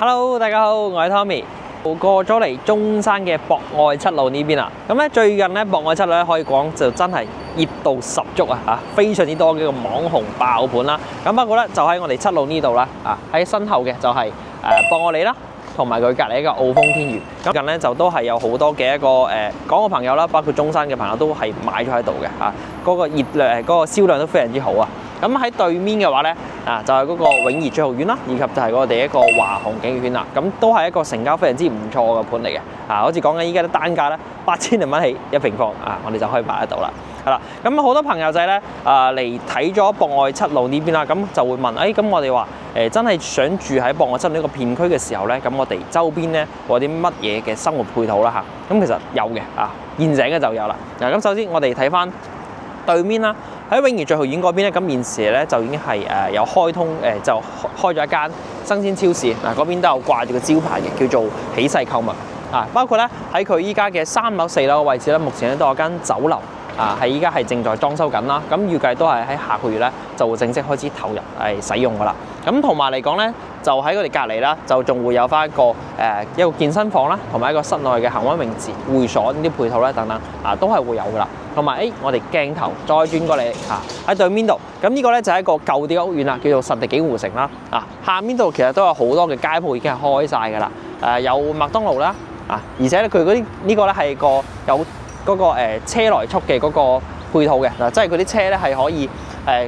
Hello， 大家好，我係 Tommy。過咗嚟中山嘅博愛七路呢邊啦。咁咧最近咧博愛七路咧可以講就真係熱度十足啊！嚇，非常之多嘅網紅爆盤啦。咁不過咧就喺我哋七路呢度啦，喺身後嘅就係博愛里啦，同埋佢隔離一個澳豐天娛。咁近咧就都係有好多嘅一個港澳朋友啦，包括中山嘅朋友都係買咗喺度嘅嚇。嗰個熱量嗰個銷量都非常之好啊！咁喺對面嘅話咧，就係嗰個永怡最豪苑啦，以及就係我哋一個華虹景園啦，咁都係一個成交非常之唔錯嘅盤嚟嘅。好似講緊依家啲單價咧8000零蚊起一平方，我哋就可以買得到啦。係啦，咁好多朋友仔咧嚟睇咗博愛七路呢邊啦，咁就會問，咁我哋話真係想住喺博愛七路呢個片區嘅時候咧，咁我哋周邊咧有啲乜嘢嘅生活配套啦嚇？咁其實有嘅現成嘅就有啦。咁首先我哋睇翻對面啦。喺永怡最豪苑嗰邊咧，咁現時咧就已經係有開通就開咗一間生鮮超市，嗰邊都有掛住個招牌嘅，叫做喜世購物包括咧喺佢依家嘅3樓4樓嘅位置咧，目前咧都有間酒樓喺依家係正在裝修緊啦，咁預計都係喺下個月咧就會正式開始投入使用噶啦。咁同埋嚟講咧，就喺佢哋隔離啦，就仲會有翻一個健身房啦，同埋一個室內嘅恆溫泳池、會所呢啲配套咧等等都係會有噶啦。同埋我哋鏡頭再轉過嚟喺對面度，咁呢個咧就係一個舊啲嘅屋苑啦，叫做實地紀湖城啦。下面度其實都有好多嘅街鋪已經係開晒噶啦，有麥當勞啦，而且咧佢呢個咧係個有嗰個車來速嘅嗰個配套嘅即係佢啲車咧係可以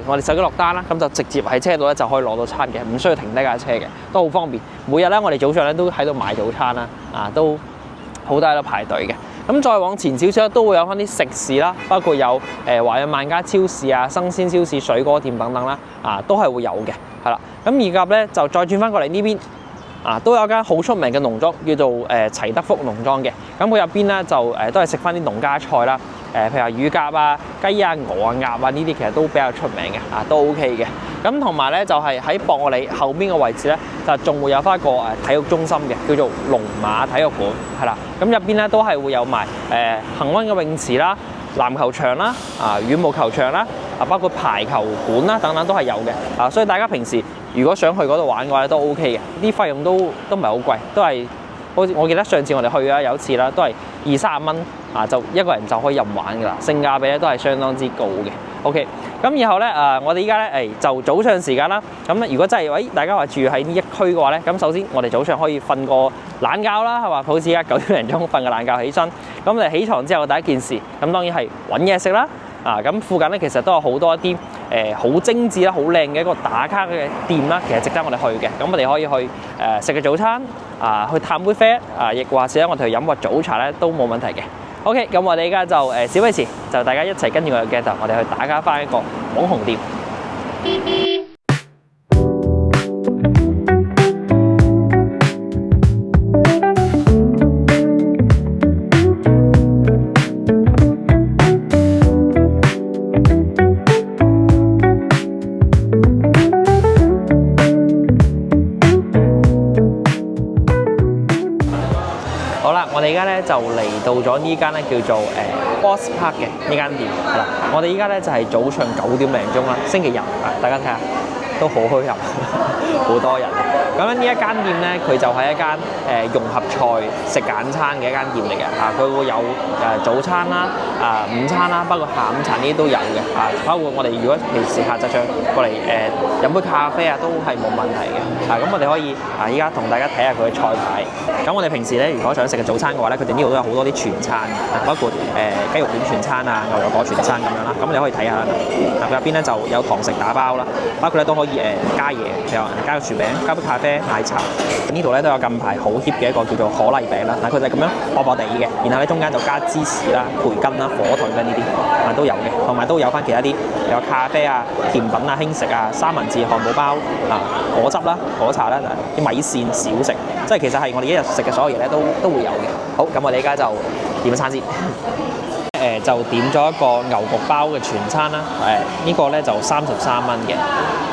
我哋手機落單啦，咁就直接喺車度咧就可以攞到餐嘅，唔需要停低架車嘅，都好方便。每日咧我哋早上咧都喺度買早餐啦，都好多喺度排隊嘅。咁再往前少少都會有翻啲食肆啦，包括有華潤萬家超市啊、生鮮超市、水果店等等啦，都係會有嘅，係啦。咁而家咧就再轉翻過嚟呢邊，都有間好出名嘅農莊叫做齊德福農莊嘅。咁佢入邊咧就都係食翻啲農家菜啦，譬如話乳鴿啊、雞啊、鵝啊、鴨啊呢啲其實都比較出名嘅，都 OK 嘅。咁同埋咧就係喺博愛里後邊嘅位置咧，就仲會有翻一個體育中心嘅，叫做龍馬體育館，係啦。咁入邊咧都係會有埋恆溫嘅泳池啦、籃球場啦、羽毛球場啦、包括排球館啦等等都係有嘅。所以大家平時如果想去嗰度玩嘅話都 OK 嘅，啲費用都唔係好貴，都係好似我記得上次我哋去啊有一次啦，都係20-30蚊就一個人就可以任玩㗎啦，性價比咧都係相當之高嘅。OK， 咁然後咧我哋依家咧就早上時間啦。咁如果真係大家話住喺呢一區嘅話咧，咁首先我哋早上可以瞓個懶覺啦，係嘛？好似而家9點零鐘瞓個懶覺起身。咁我哋起床之後第一件事，咁當然係揾嘢食啦。咁附近咧其實都有好多一啲好精緻啦、好靚嘅一個打卡嘅店啦，其實值得我哋去嘅。咁我哋可以去食個早餐，去探杯啡，亦或者我哋去飲個早茶咧都冇問題嘅。OK， 咁我哋而家就事不宜遲，就大家一齊跟住我嘅鏡頭，我哋去打卡翻一個網紅店。好啦，我哋而家咧就嚟到咗呢間咧叫做Boss Park 嘅呢間店，係啦。我哋依家咧就係早上9點零鐘啦，星期日大家睇下都好墟冚，好多人。咁呢一間店咧，佢就係一間融合菜食簡餐嘅一間店嚟嘅，佢會有早餐啦、午餐啦，包括下午茶呢啲都有嘅，包括我哋如果平時下晝上過嚟飲杯咖啡都係冇問題嘅，咁我哋可以依家同大家睇下佢嘅菜牌。咁我哋平時咧如果想食嘅早餐嘅話咧，佢哋呢度都有好多啲全餐，包括雞肉卷全餐啊、牛油果全餐咁樣啦，咁你可以睇下啦。佢入邊咧就有堂食打包啦，包括咧都可以加嘢，譬如加個薯餅、加杯咖啡、奶茶。呢度咧都有近排好 hit 嘅一個叫做可麗餅啦，佢就係咁樣薄薄地嘅，然後咧中間就加芝士啦、培根啦、火腿啦呢啲都有嘅，同埋都有翻其他啲有咖啡啊、甜品啊、輕食啊、三文治、漢堡包果汁啦、果茶啦、啲米線小食，即係其實係我哋一日食嘅所有嘢咧都會有嘅。好，咁我哋而家就點餐先。就點咗一個牛焗包嘅全餐啦，呢個咧就33蚊嘅，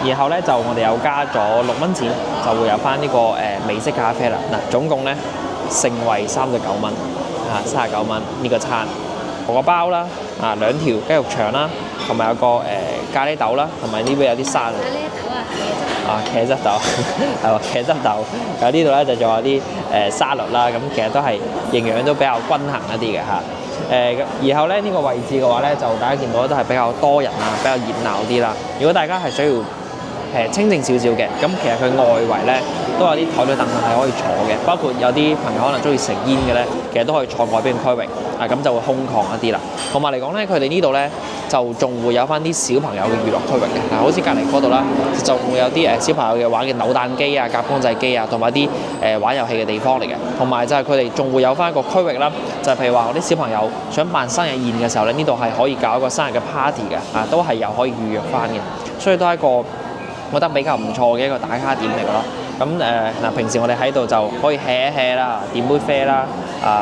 然後咧就我哋又加咗6蚊錢，就會有翻呢個美式咖啡啦。總共咧盛惠39蚊，39蚊呢個餐。牛個包啦，兩條雞肉腸啦，同埋有個咖喱豆啦，同埋呢邊有啲沙律。咖喱豆茄汁豆係喎，茄汁豆。有呢度咧就仲有啲沙律啦，咁其實都係營養都比較均衡一啲嘅嚇。然後咧呢個位置嘅話咧，就大家見到都係比較多人啊，比較熱鬧啲啦。如果大家係需要清靜少少嘅，咁其實佢外圍咧都有啲台台凳凳係可以坐嘅，包括有啲朋友可能中意食煙嘅咧，其實都可以坐外邊區域，咁就會空曠一啲啦。同埋嚟講咧，佢哋呢度咧就仲會有翻啲小朋友嘅娛樂區域嘅，好似隔離嗰度啦，就會有啲小朋友嘅玩嘅扭蛋機啊、夾公仔機啊，同埋啲玩遊戲嘅地方嚟嘅。同埋就係佢哋仲會有翻一個區域啦，就係譬如話我啲小朋友想辦生日宴嘅時候咧，呢度係可以搞一個生日嘅 party 嘅，都係又可以預約翻嘅，所以都係一個我覺得比較唔錯嘅一個打卡點嚟㗎咯。咁嗱，平時我哋喺度就可以 hea 一 hea 啦，點杯啡啦，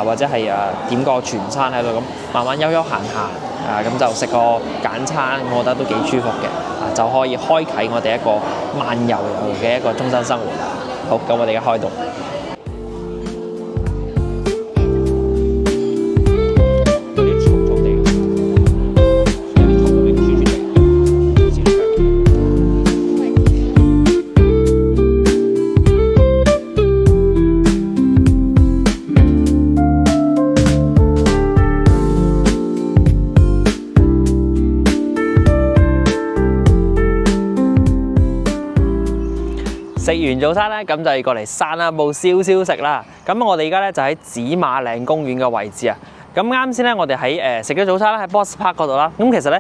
或者係點個全餐喺度咁，慢慢悠悠閒閒，咁就食個簡餐，我覺得都幾舒服嘅，就可以開啟我哋一個慢悠悠嘅一個終身生活。好，咁我哋而家開動。食完早餐咧，咁就要過嚟散下步消消食啦。咁我哋而家咧就喺紫馬嶺公園嘅位置啊。咁啱先咧，我哋喺食咗早餐咧喺 Boss Park 嗰度啦。咁其實咧，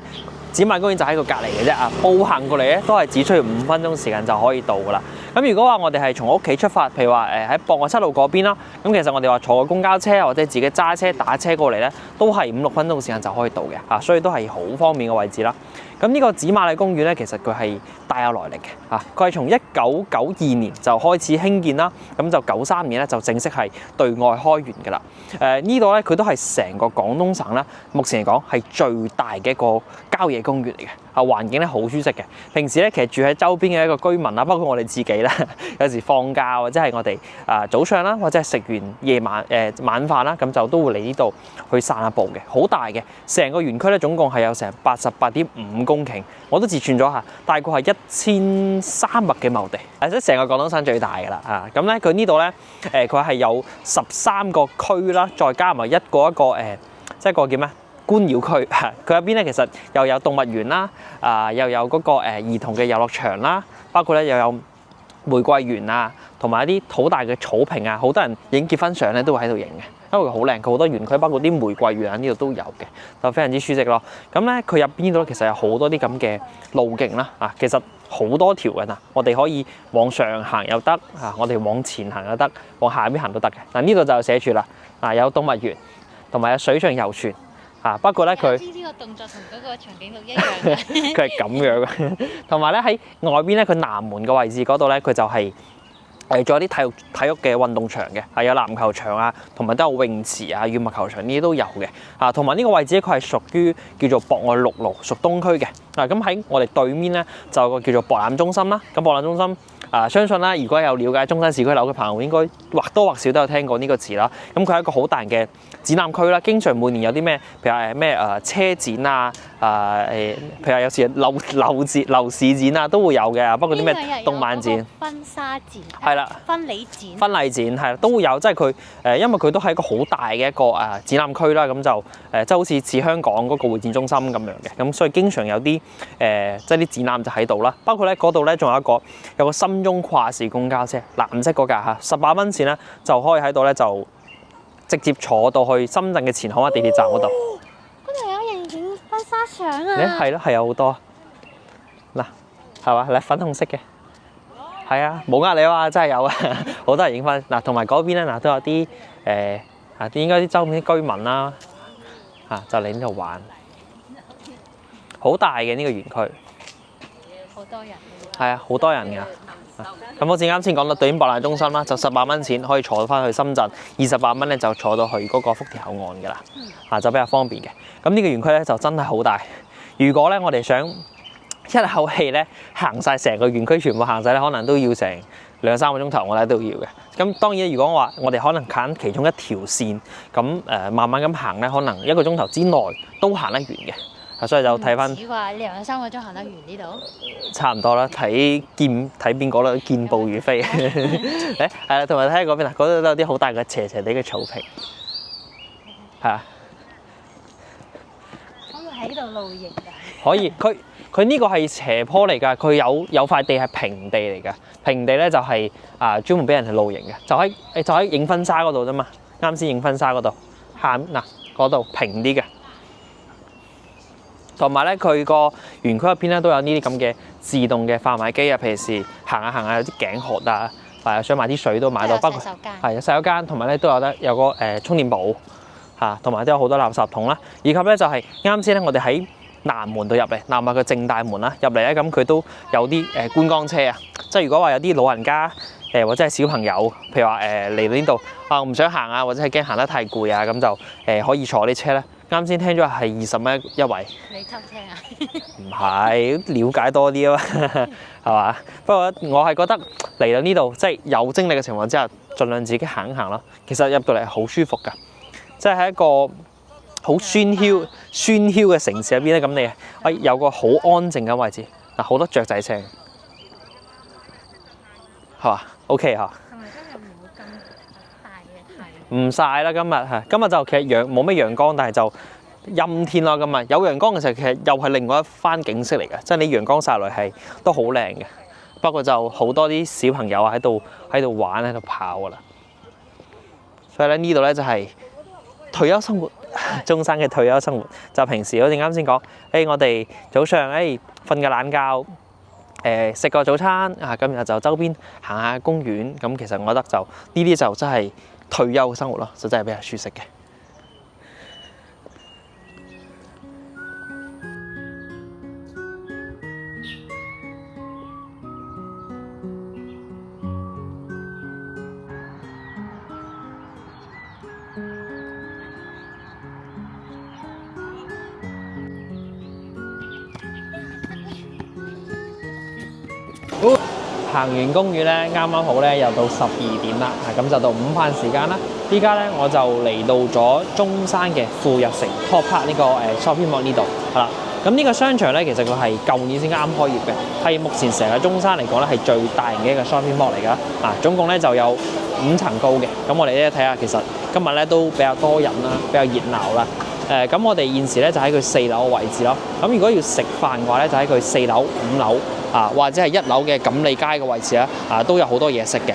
紫馬公園就喺個隔離嘅啫啊，步行過嚟咧都係只需要5分鐘時間就可以到噶啦。咁如果話我哋係從屋企出發，譬如話喺博愛七路嗰邊啦，咁其實我哋話坐個公交車或者自己揸車打車過嚟咧，都係5-6分鐘時間就可以到嘅，所以都係好方便嘅位置啦。咁呢個紫馬嶺公園咧，其實佢係大有來歷嘅，佢係從1992年就開始興建啦，咁就93年咧就正式係對外開園嘅啦。呢度咧佢都係成個廣東省咧，目前嚟講係最大嘅一個郊野公園嚟嘅，環境咧好舒適嘅。平時咧其實住喺周邊嘅一個居民啦，包括我哋自己啦，有時放假或者係我哋早上啦，或者係食完夜晚晚飯啦，咁就都會嚟呢度去散下步嘅，好大嘅。成個園區咧總共係有成88.5公頃，我都自算咗下，大概係1300嘅畝地，即係成個廣東省最大㗎啦。咁咧佢呢度咧佢係有13個區啦，再加埋一個即係個叫咩觀鳥區。佢入邊咧其實又有動物園啦，又有嗰個兒童嘅遊樂場啦，包括咧又有玫瑰園啊，同埋一啲好大嘅草坪啊，好多人影結婚相咧都會喺度影嘅。因為佢好靚，佢好多園區，包括啲玫瑰園喺呢度都有嘅，就非常之舒適咯。咁咧，佢入邊度其實有好多啲咁嘅路徑啦，其實好多條嘅嗱，我哋可以往上行又得，我哋往前行又得，往下邊行都得嘅。嗱呢度就寫住啦，有動物園，同埋有水上遊船，不過咧佢呢個動作同嗰個長頸鹿一樣嘅，佢係咁樣嘅。同埋咧喺外邊咧，佢南門嘅位置嗰度咧，佢就係仲有啲體育嘅運動場嘅，有籃球場啊，同埋都有泳池啊、羽毛球場呢啲都有嘅。同埋呢個位置咧，佢係屬於叫做博愛6路，屬東區嘅。咁喺我哋對面咧，就有個叫做博覽中心啦。咁博覽中心相信啦，如果有了解中山市區樓嘅朋友，應該或多或少都有聽過呢個詞啦。咁佢係一個好大嘅展覽區啦，經常每年有啲咩，譬如咩車展啊，譬如話有時樓市展啊都會有嘅，包括啲咩動漫展、婚紗展，係啦，婚禮展係啦，都會有，即係佢因為佢都係一個好大嘅一個展覽區啦，咁就即係好似香港嗰個會展中心咁樣嘅，咁所以經常有啲即係啲展覽就喺度啦，包括咧嗰度咧仲有個深中跨市公交車，藍色嗰架18蚊錢咧就可以喺度咧就直接坐到去深圳嘅前海灣地鐵站嗰度。嗰度有人影婚紗相啊！係咯，係有好多嗱，係嘛？你粉紅色嘅，係啊，冇呃你啊，真係有啊，好多人影翻嗱，同埋嗰邊咧嗱都有啲應該啲周邊啲居民啦，就嚟呢度玩，好大嘅呢個園區，好多人。係啊，好多人㗎。咁好似啱先講到對面博覽中心啦，就18蚊錢可以坐翻去深圳，28蚊咧就坐到去嗰個福田口岸㗎啦，就比較方便嘅。咁呢個園區咧就真係好大。如果咧我哋想一口氣咧行晒成個園區全部行晒咧，可能都要成2-3個鐘頭，我哋都要嘅。咁當然如果話我哋可能揀其中一條線，咁慢慢咁行咧，可能1個鐘頭之內都行得完嘅。所以就睇翻唔止話2-3個鐘行得完呢度。差唔多啦，睇邊個啦，健步如飛。誒係啦，同埋睇下嗰邊啊，嗰度都有啲好大嘅斜地嘅草坪，係啊。可唔可以喺呢度露營㗎？可以，佢呢個係斜坡嚟㗎，佢有塊地係平地嚟㗎，平地咧就係專門俾人去露營嘅，就喺影婚紗嗰度啫嘛，啱先影婚紗嗰度，下嗱嗰度平啲嘅，同埋咧佢個園區入邊咧都有呢啲咁嘅自動嘅販賣機啊，譬如是行下有啲頸渴啊，或者想買啲水都買到，包括係有洗手間，同埋咧都有個充電寶嚇，同埋都有好多垃圾桶啦，以及咧就係啱先咧我哋喺南門度入嚟，南亞嘅正大門啦，入嚟咧咁佢都有啲觀光車啊，即係如果話有啲老人家或者係小朋友，譬如話嚟到呢度我唔想行啊，或者係驚行得太攰啊，咁就可以坐啲車咧。啱先聽咗係20蚊一位，你偷聽啊？唔係了解多啲啊嘛，係嘛？不過我係覺得嚟到呢度即係有精力嘅情況之下，盡量自己行一行咯。其實入到嚟係好舒服㗎，即係喺一個好喧囂嘅城市入邊咧，咁你有個好安靜嘅位置，嗱好多雀仔聲，係嘛 ？OK 嚇。係咪今日冇咁大嘅太陽？唔曬啦，今日就其實冇咩陽光，但係就陰天咯。今日有陽光嘅時候，其實又係另外一番景色嚟嘅，即係你陽光曬落係都好靚嘅。不過就好多啲小朋友喺度玩喺度跑㗎啦。所以咧呢度咧就係退休生活。中山嘅退休生活就平時好似啱先講，我哋早上瞓個懶覺，食個早餐啊，今日就周邊行下公園，咁其實我覺得就呢啲就真係退休嘅生活咯，就真係比較舒適嘅。行完公園咧，啱啱好咧又到12點啦，咁就到午飯時間啦。依家咧我就嚟到咗中山嘅富日城 Top Park 呢個shopping mall 呢度，係啦。咁呢個商場咧，其實佢係舊年先啱開業嘅，係目前成個中山嚟講咧係最大型嘅一個 shopping mall 嚟㗎。總共咧就有5層高嘅。咁我哋咧睇下，其實今日咧都比較多人啦，比較熱鬧啦。咁我哋現時咧就喺佢4樓嘅位置咯。咁如果要食飯嘅話咧，就喺佢4樓、5樓或者係1樓嘅錦利街嘅位置啦，都有好多嘢食嘅。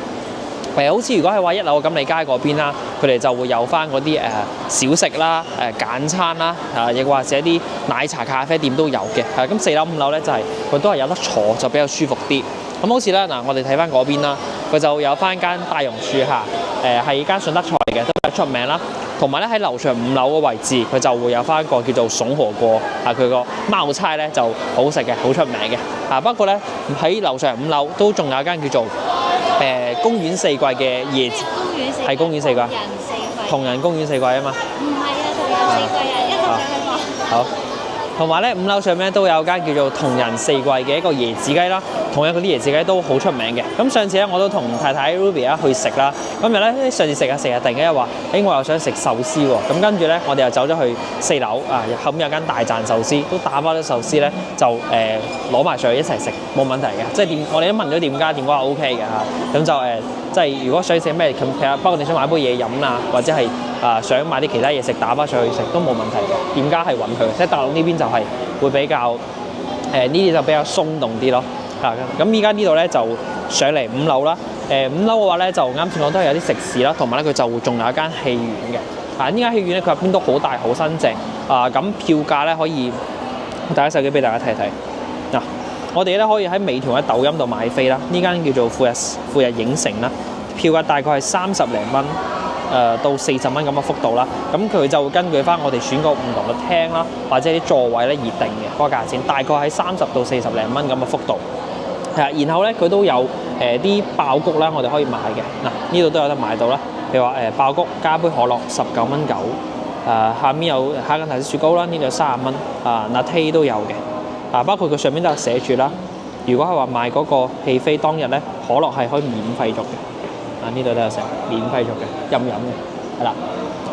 好似如果係話1樓嘅錦利街嗰邊啦，佢哋就會有翻嗰啲小食啦、簡餐啦，亦或者啲奶茶咖啡店都有嘅。咁4樓、5樓咧就係佢都係有得坐，就比較舒服啲。咁好似咧嗱，我哋睇翻嗰邊啦，佢就有翻間大榕樹下，係間順德菜嚟嘅，都係出名啦。同埋咧喺樓上5樓嘅位置，佢就會有翻一個叫做筍河過，佢個貓差咧就好食嘅，好出名嘅。不過咧喺樓上5樓都仲有一間叫做公園四季嘅夜市，係公園四季，同人公園四季啊嘛。唔係啊，同人四季啊，一路上去望。好。同埋咧5樓上面都有間叫做同仁四季嘅一個椰子雞啦，同樣嗰啲椰子雞都好出名嘅。咁上次咧我都同太太 Ruby 去食啦，今日咧上次食下突然間又話，我又想食壽司喎。咁跟住咧我哋又走咗去4樓後面有間大讚壽司，都打包咗壽司咧就攞埋上去一齊食，冇問題嘅。即係我哋都問咗店家話 OK 嘅嚇，咁就即係如果想食咩，其實包括你想買杯嘢飲啊，或者係想買啲其他嘢食打包上去食都冇問題嘅。店家係允許，即係大陸呢邊就係會比較呢啲就比較鬆動啲咯。咁依家呢度咧就上嚟5樓啦。5樓嘅話咧就啱先講都係有啲食肆啦，同埋咧佢就仲有一間戲院嘅。呢間戲院咧佢入邊都好大好新淨。咁票價咧可以打開手機俾大家睇睇。嗱，我哋咧可以喺美團或者抖音度買飛啦。呢間叫做富日影城啦，票價大概係30零蚊。到40蚊咁嘅幅度啦，咁佢就會根據翻我哋選個唔同嘅廳啦，或者啲座位咧而定嘅嗰個價錢，大概喺30到40零蚊咁嘅幅度。然後咧佢都有啲爆谷啦，我哋可以買嘅。嗱，呢度都有得買到啦。譬如話爆谷加杯可樂19.9蚊。下面有下間提子雪糕啦，呢度有30蚊。Latte 都有嘅。包括佢上面都有寫住啦。如果係話買嗰個戲飛當日咧，可樂係可以免費續嘅。呢度都有食免費續嘅，任飲嘅。係啦。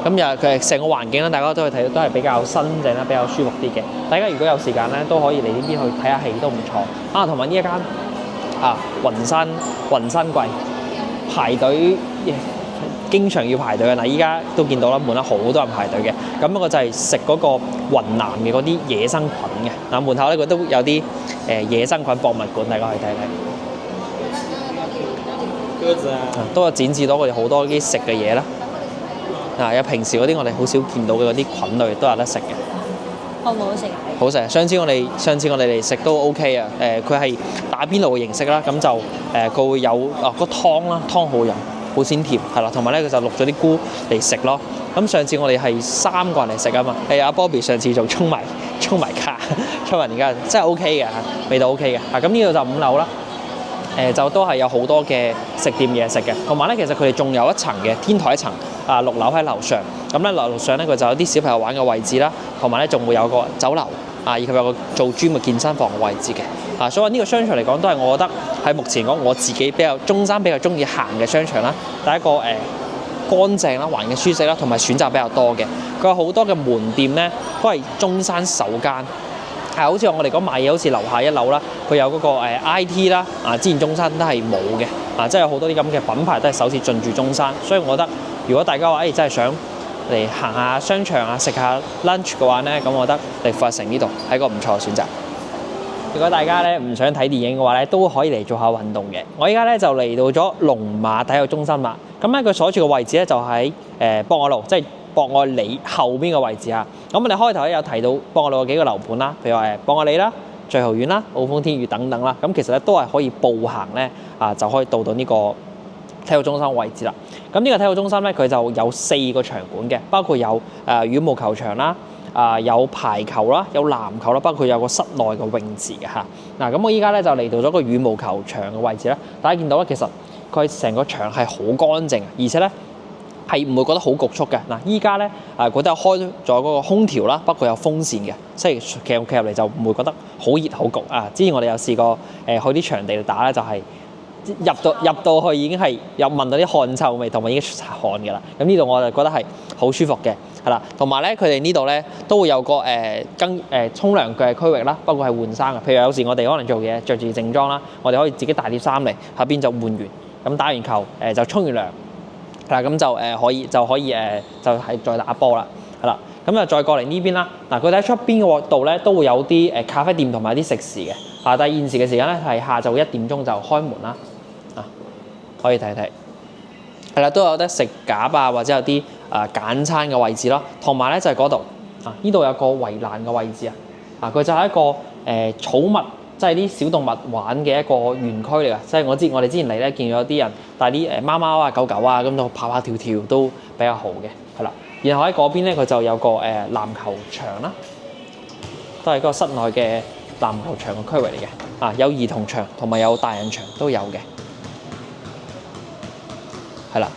咁又佢成個環境咧，大家都可以睇到都係比較新淨啦，比較舒服啲嘅。大家如果有時間咧，都可以嚟呢邊去睇下戲都唔錯啊。同埋呢一間雲山櫃排隊，經常要排隊嘅嗱，依家都見到啦，門口好多人排隊嘅。咁不過就係食嗰個雲南嘅嗰啲野生菌嘅嗱，門口呢個都有啲野生菌博物館，大家可以睇睇。鴿子都有展示到佢哋好多啲食嘅嘢啦。有平時嗰啲我哋好少見到嘅嗰啲菌類都有得食嘅。好唔好食啊？好食，上次我哋嚟食都 OK 啊。佢係打邊爐嘅形式啦，咁就佢會有個湯啦，湯好飲，好鮮甜，係啦，同埋咧佢就落咗啲菇嚟食咯。咁上次我哋係3個人嚟食啊嘛，阿 Bobby 上次仲衝埋卡，衝埋而家真係 OK 嘅，味道 OK 嘅。咁呢度就5樓啦。就都係有好多嘅食店嘢食嘅，同埋咧其實佢哋仲有一層嘅天台一層6樓喺樓上，咁咧樓上咧佢就有啲小朋友玩嘅位置啦，同埋咧仲會有個酒樓以及有個做 gym 嘅健身房嘅位置嘅，所以呢個商場嚟講都係我覺得喺目前講我自己中山比較中意行嘅商場啦。第一個乾淨啦，環境舒適啦，同埋選擇比較多嘅，佢有好多嘅門店咧都係中山首間。好似我哋講買嘢，好似樓下1樓啦，佢有嗰個IT 啦，之前中山都係冇嘅，即係有好多啲咁嘅品牌都係首次進駐中山，所以我覺得如果大家話真係想嚟行下商場食下 lunch 嘅話咧，咁我覺得嚟富華城呢度係一個唔錯嘅選擇。如果大家咧唔想睇電影嘅話咧，都可以嚟做下運動嘅。我依家咧就嚟到咗龍馬體育中心啦，咁咧佢所處嘅位置咧就喺博愛路，即係博愛里後邊嘅位置啊。咁我哋開頭咧有提到博愛路有幾個樓盤啦，譬如話博愛里啦、聚豪苑啦、澳豐天宇等等啦。咁其實咧都係可以步行咧就可以到呢個體育中心位置啦。咁呢個體育中心咧佢就有4個場館嘅，包括有羽毛球場啦、有排球啦、有籃球啦，包括有個室內嘅泳池嘅嚇。嗱，咁我依家咧就嚟到咗個羽毛球場嘅位置啦。大家見到咧，其實佢成個場係好乾淨，而且咧係唔會覺得好局促嘅。嗱，依家咧佢都有開咗嗰個空調啦，包括有風扇嘅，即係企入嚟就唔會覺得好熱好焗啊。之前我哋有試過去啲場地度打咧，就係入到去已經係有聞到啲汗臭味，同埋已經出汗嘅啦。咁呢度我就覺得係好舒服嘅，係啦。同埋咧，佢哋呢度咧都會有個沖涼嘅區域啦，包括係換衫嘅。譬如有時我哋可能做嘢着住正裝啦，我哋可以自己帶啲衫嚟下邊就換完，咁打完球就沖完涼，係啦，咁就可以就係再打波啦，係啦。咁就再過嚟呢邊啦。嗱，佢喺出邊嘅度咧都會有啲咖啡店同埋啲食肆嘅。但係現時嘅時間咧係下晝1點鐘就開門啦。可以睇睇，係啦，都有得食夾或者有啲簡餐嘅位置咯。同埋咧就係嗰度呢度有個圍欄嘅位置佢就係一個寵物，即係啲小動物玩嘅一個園區嚟㗎。即係我哋之前嚟咧見到有啲人帶啲貓貓狗狗咁就跑跑跳跳都比較好嘅，係啦。然後喺嗰邊咧佢就有個籃球場啦，都係個室內嘅籃球場嘅區域嚟嘅。有兒童場同埋有大人場都有嘅。係啦，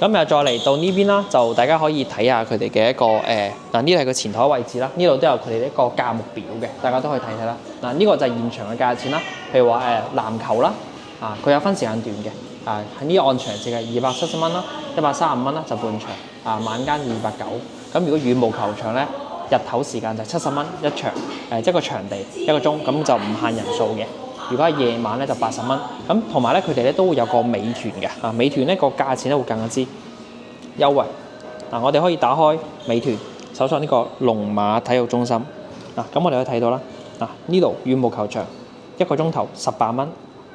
咁又再嚟到呢邊啦，就大家可以睇下佢哋嘅一個呢度係個前台位置啦，呢度都有佢哋一個價目表嘅，大家都可以睇睇啦。呢個就係現場嘅價錢啦，譬如話籃球啦，佢有分時間段嘅，喺呢個按場次係270蚊啦，135蚊啦就半場，晚間290。咁如果羽毛球場咧，日頭時間就70蚊一場，一個場地1個鐘，咁就唔限人數嘅。如果係夜晚咧就80蚊，咁同埋咧佢哋咧都會有個美團嘅，美團咧個價錢咧會更加之優惠。我哋可以打開美團，搜索呢個龍馬體育中心，咁我哋可以睇到啦。呢度羽毛球場1個鐘頭18蚊，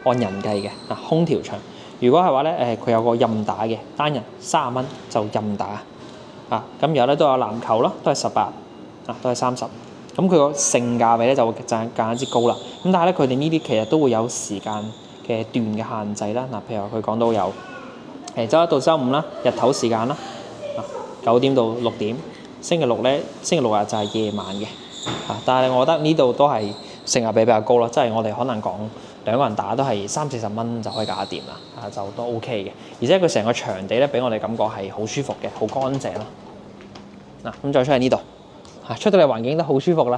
按人計嘅，空調場。如果係話咧佢有個任打嘅，單人30蚊就任打，咁然後咧都有籃球啦，都係18，都係30。咁佢個性價比咧就會更加之高啦。咁但係咧佢哋呢啲其實都會有時間嘅段嘅限制啦。譬如話佢講到有週1到週5啦，日頭時間啦，9點到6點。星期六日就係夜晚嘅。但係我覺得呢度都係性價比比較高啦，即係我哋可能講2個人打都係30-40蚊就可以搞掂啦，就都 OK 嘅。而且佢成個場地咧俾我哋感覺係好舒服嘅，好乾淨啦。咁再出嚟呢度。出到嚟環境都好舒服啦。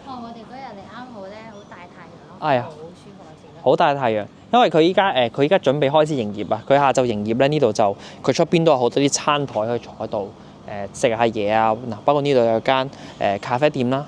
我哋嗰日嚟啱好咧，好大太陽，係啊，好舒服啊！好大太陽，因為佢依家準備開始營業啊，佢下晝營業咧，呢度就佢出邊都有好多啲餐台可以坐喺度食下嘢啊。嗱，包括呢度有間咖啡店啦，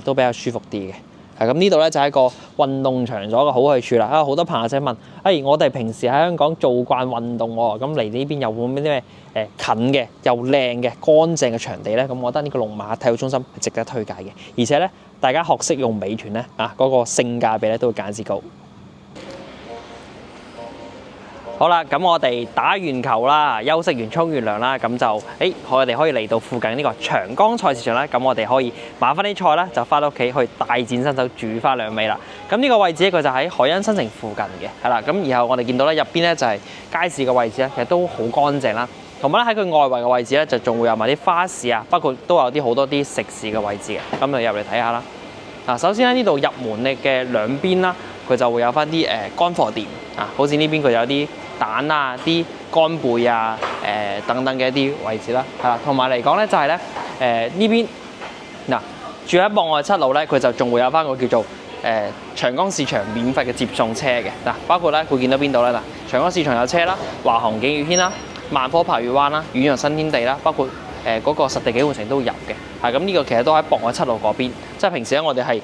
都比較舒服啲嘅。咁呢度咧就係一個運動場所嘅好去處啦。好多朋友仔問，我哋平時喺香港做慣運動喎，咁嚟呢邊有冇啲咩近嘅又靚嘅乾淨嘅場地咧？咁我覺得呢個龍馬體育中心係值得推介嘅，而且咧大家學識用美團咧嗰個性價比咧都會簡直高。好啦，咁我哋打完球啦，休息完沖完涼啦，咁就我哋可以嚟到附近呢個長江菜市場啦。咁我哋可以買翻啲菜啦，就翻到屋企去大展身手煮翻兩味啦。咁呢個位置咧，佢就喺海欣新城附近嘅，係啦。咁然後我哋見到咧入邊咧就係街市嘅位置咧，其實都好乾淨啦。同埋咧喺佢外圍嘅位置咧，就仲會有埋啲花市啊，包括都有啲好多啲食肆嘅位置嘅。咁就入嚟睇下啦。嗱，首先咧呢度入門力嘅兩邊啦，佢就會有翻啲乾貨店啊，好似呢邊佢有啲蛋啊、啲乾貝啊、等等嘅一啲位置啦，係啦。同埋嚟講咧就係咧呢邊嗱住喺博愛七路咧，佢就仲會有翻個叫做長江市場免費嘅接送車嘅嗱，包括咧會見到邊度咧嗱，長江市場有車啦，華航景悦軒啦、萬科珀御灣啦、遠洋新天地啦，包括嗰個實地紀換城都有嘅，咁呢個其實都喺博愛七路嗰邊，即係平時咧我哋係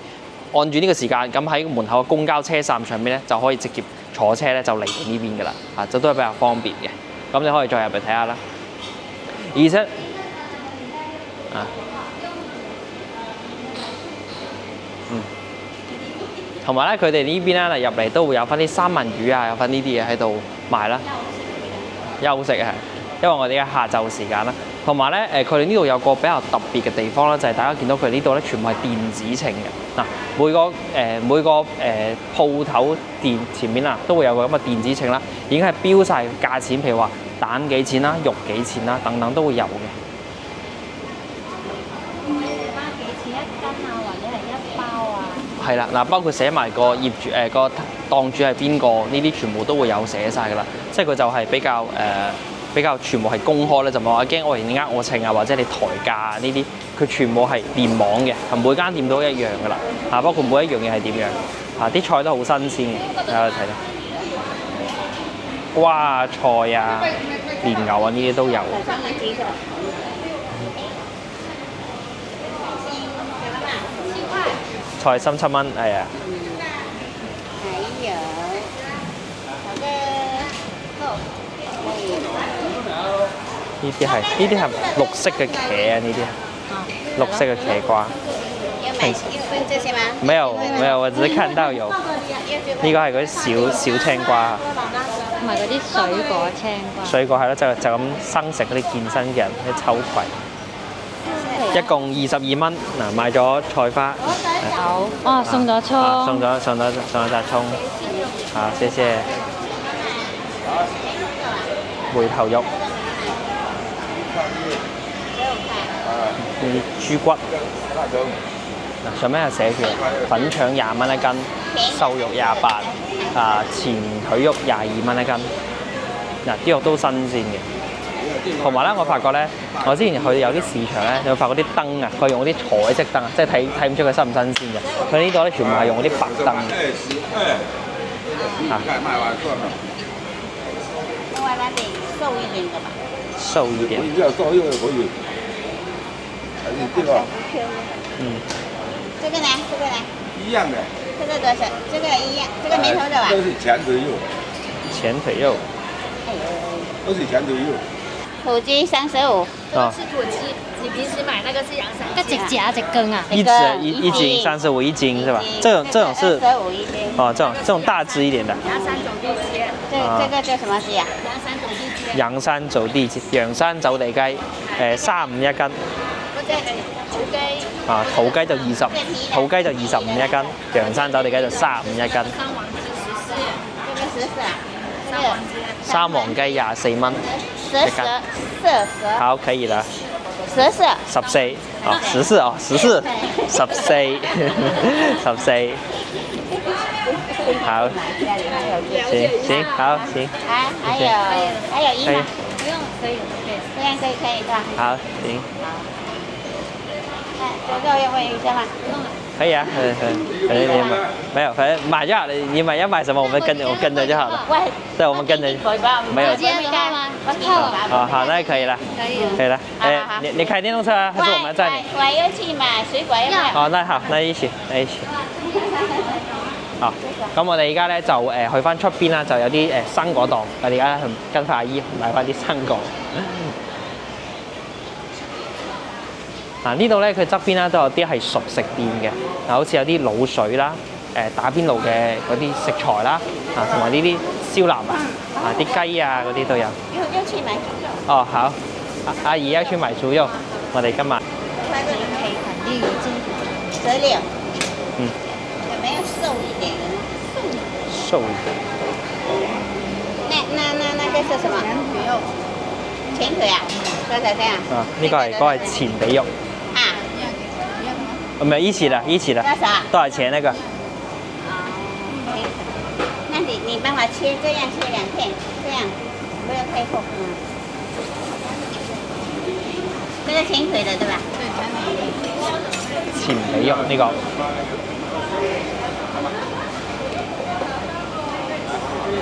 按住呢個時間咁喺門口嘅公交車站上面咧就可以直接坐車咧就嚟到呢邊㗎啦，就都係比較方便嘅。咁你可以再入嚟睇下啦。而且同埋咧佢哋呢邊咧入嚟都會有翻啲三文魚啊，有翻呢啲嘢喺度賣啦。休息啊，因為我哋而家下晝時間啦。同埋咧佢哋呢度有個比較特別嘅地方啦，就係大家見到佢呢度咧全部係電子秤嘅嗱，每個鋪頭店前面啊都會有個咁嘅電子秤啦，已經係標晒價錢，譬如話蛋幾錢啦、肉幾錢啦等等都會有嘅。幾錢一斤啊，或者係一包啊？係啦，嗱，包括寫埋個業主個檔主係邊個，呢啲全部都會有寫晒㗎啦，即係佢就係比較全部係公開咧，就唔係話驚你我稱啊，或者你抬價呢啲，佢全部係電網嘅，每間店都一樣㗎啦，包括每一樣嘢係點樣，啲菜都好新鮮嘅，大家睇到瓜菜啊、蓮藕啊呢啲都有。菜心7蚊，係啊。呢啲係綠色嘅茄啊，呢啲綠色嘅茄瓜。沒有，我只是看到有。呢個係嗰啲小青瓜。唔係嗰啲水果青瓜。水果係咯，就咁生食嗰啲健身嘅人啲秋葵。一共22蚊，嗱買咗菜花。好，哇送咗葱。送咗紮葱。好，謝謝。梅頭肉。豬骨，嗱上面係寫住粉腸20蚊一斤，瘦肉28，前腿肉22蚊一斤。嗱啲肉都新鮮嘅，同埋咧我發覺咧，我之前去有啲市場咧，你會發覺啲燈啊，佢用嗰啲彩色燈啊，即係睇唔出佢新唔新鮮嘅。佢呢度咧全部係用嗰啲白燈。另外那得瘦一點的吧？瘦一點。你要瘦一點可以。這個，這個呢？這個呢？一樣的。這個多少？這個一樣，這個沒頭的吧？這是前腿肉。前腿肉。都是前腿肉。土雞35。這是土雞，你平時買那個是羊三。一隻夾一隻羹啊？一斤35一斤是吧？這種是25一斤。哦，這種大隻一點的。羊山走地雞。這個叫什麼雞啊？羊山走地雞。洋山走地雞，35一斤。嗰隻係土雞。土雞就20，土雞就25一斤，洋山走地雞就35一斤。三黃雞24蚊一斤。好，可以了。14，哦，14哦，14，好，行，好，行。還有一嗎？不用，可以，這樣可以是吧？好，行。這個要問一下嗎？不用了。可以啊，你买没有？反正买就好了。你买要买什么，我跟着就好了。喂，对，我们跟着。没有。直接的话吗？好，那可以了。可以了。你开电动车啊，还是我们载你？我要去買水果要唔要？哦，那好，那一起。好，咁我哋而家咧就去翻出邊啦，就有啲生果檔，我哋而家跟翻阿姨買翻啲生果。嗱呢度咧佢側邊咧都有啲係熟食店嘅，嗱好似有啲滷水啦、打邊爐嘅嗰啲食材啦，啊同埋呢啲燒臘啊、啲雞啊嗰啲都有。要去買。哦好，阿姨要去買豬肉，我哋今日。16。嗯。有沒有瘦一點的呢？瘦一點。那個是什麼？前腿啊？多少錢啊？啊，呢個係前髀肉。啊。沒有一起的，多少？多少錢那個？那你幫我切，這樣切2片，這樣不要太厚。這個前腿的對吧？前髀肉呢個。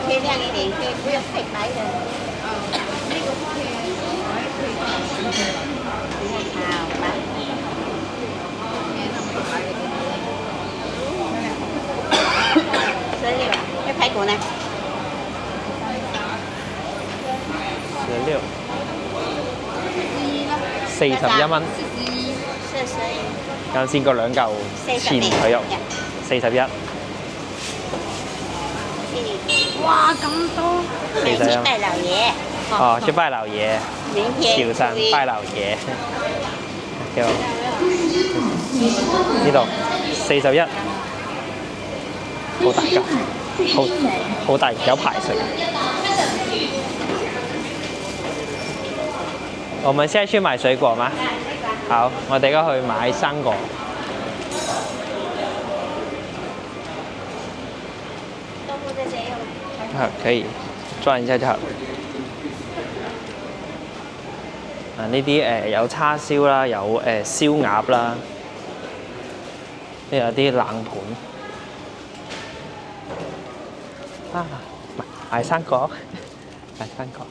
切亮一點，不要太白的。好吧。16，排骨呢16。41蚊。啱先嗰2嚿前腿肉41。哇，咁多！去拜老爺。哦，去拜老爺。明天。潮汕拜老爺。幾好。呢度41，好大㗎，好大，有排食。我們現在去買水果嗎？好，我哋而家去買生果。好，可以轉一下就好。啊，呢啲有叉燒啦，有燒鴨啦，呢有啲冷盤。啊，買生果，買生果。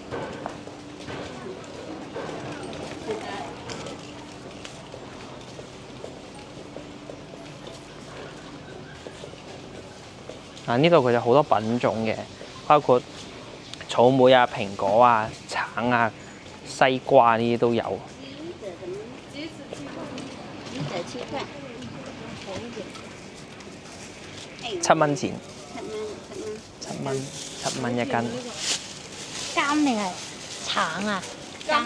啊！呢度佢有好多品種嘅，包括草莓啊、蘋果啊、橙啊、西瓜呢啲都有。7蚊錢。7蚊一斤。柑定係橙啊？柑。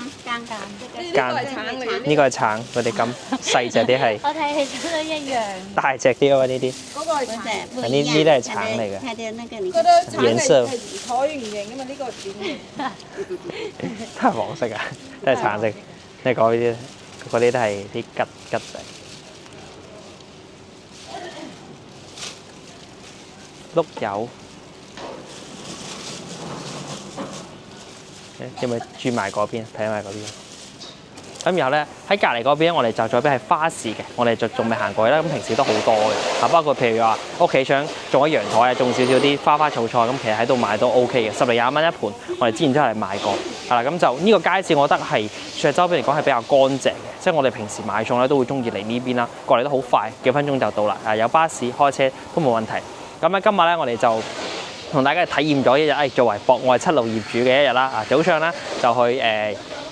呢個係橙，佢哋咁細隻啲係。我睇起身都一樣。大隻啲喎呢啲。嗰個係橙，呢啲都係橙嚟嘅。睇到那個你。顏色。係橢圓形啊嘛，呢個係扁形。都係黃色啊，都係橙色。你講呢啲，嗰啲都係啲吉仔。碌柚。有冇轉埋嗰邊？睇埋嗰邊。咁然後咧喺隔離嗰邊，我哋就左邊係花市嘅，我哋就仲未行過去啦。咁平時都好多嘅，包括譬如話屋企想種一陽台啊，種少少啲花草菜，咁其實喺度買都 OK 嘅，10嚟20蚊一盤。我哋之前都係買過，係啦。咁就呢個街市，我覺得係算係周邊嚟講係比較乾淨嘅，即係我哋平時買餸咧都會中意嚟呢邊啦，過嚟都好快，幾分鐘就到啦。有巴士開車都冇問題。咁咧今日咧我哋就同大家體驗咗一日，作為博愛七路業主嘅一日啦。早上咧就去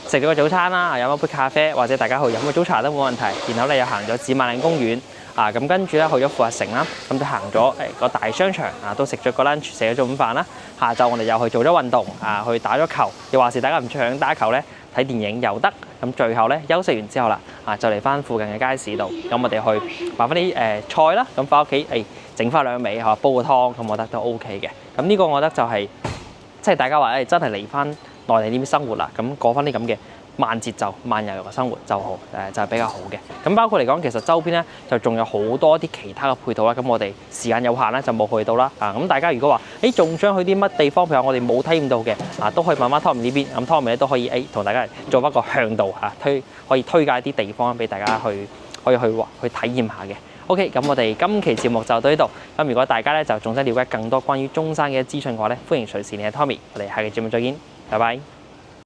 食咗個早餐啦，飲一杯咖啡，或者大家去飲個早茶都冇問題。然後咧又行咗紫萬嶺公園啊，咁跟住咧去咗富逸城啦，咁就行咗個大商場啊，都食咗個 lunch， 食咗早午飯啦。下晝我哋又去做咗運動啊，去打咗球。又話是大家唔想打球咧，睇電影又得。咁最後咧休息完之後啦，就嚟翻附近嘅街市度，咁我哋去買翻啲菜啦，咁翻屋企整翻兩味煲個湯，咁我覺得都 OK 嘅。咁呢個我覺得就係即係大家話真係嚟翻內地呢邊生活啦，咁過翻啲咁嘅慢節奏、慢悠悠嘅生活就好就係比較好嘅。咁包括嚟講，其實周邊咧就仲有好多啲其他嘅配套啦。咁我哋時間有限咧，就冇去到啦。咁大家如果話仲想去啲乜地方，譬如我哋冇體驗到嘅都可以問翻 Tommy 呢邊。咁 Tommy 咧都可以同大家做翻個向導可以推介啲地方俾大家可以去體驗下嘅。OK， 咁我哋今期節目就到呢度。咁如果大家咧就仲想了解更多關於中山嘅資訊嘅話咧，歡迎隨時聯繫 Tommy。我哋下期節目再見，拜拜。